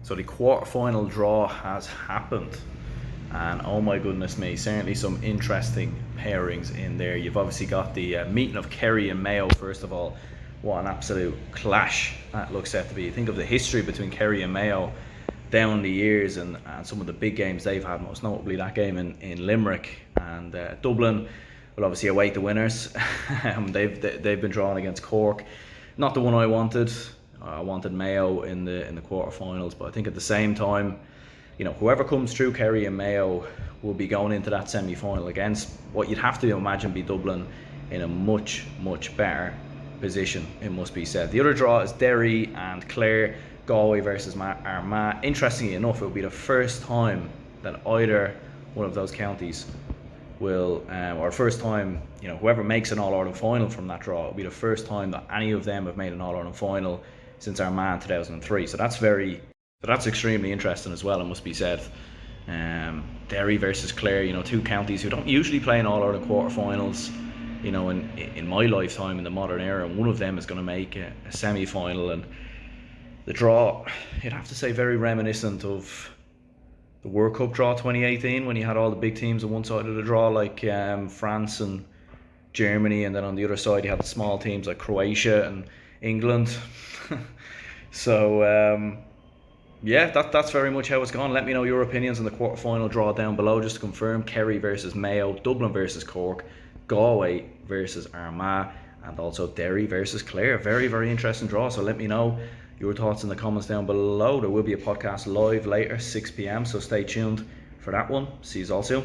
So the quarter-final draw has happened, and oh my goodness me, certainly some interesting pairings in there. You've obviously got the meeting of Kerry and Mayo. First of all, what an absolute clash that looks set to be. Think of the history between Kerry and Mayo down the years, and some of the big games they've had, most notably that game in Limerick. And Dublin will obviously await the winners. They've been drawn against Cork, not the one I wanted. I wanted Mayo in the quarterfinals, but I think at the same time, you know, whoever comes through, Kerry and Mayo, will be going into that semi-final against what you'd have to imagine be Dublin in a much better position, it must be said. The other draw is Derry and Clare, Galway versus Armagh. Interestingly enough, it will be the first time that either one of those counties will, or first time, you know, whoever makes an All-Ireland final from that draw, it will be the first time that any of them have made an All-Ireland final since Armagh in 2003. So that's extremely interesting as well, it must be said. Derry versus Clare, you know, two counties who don't usually play in All-Ireland quarterfinals, you know, in my lifetime in the modern era, and one of them is going to make a semi-final. And the draw, you'd have to say, very reminiscent of the World Cup draw 2018, when you had all the big teams on one side of the draw, like France and Germany, and then on the other side you had the small teams like Croatia and England. So yeah, that's very much how it's gone. Let me know your opinions on the quarterfinal draw down below. Just to confirm, Kerry versus Mayo, Dublin versus Cork, Galway versus Armagh, and also Derry versus Clare. Very interesting draw. So let me know your thoughts in the comments down below. There will be a podcast live later, 6 p.m, so stay tuned for that one. See you all soon.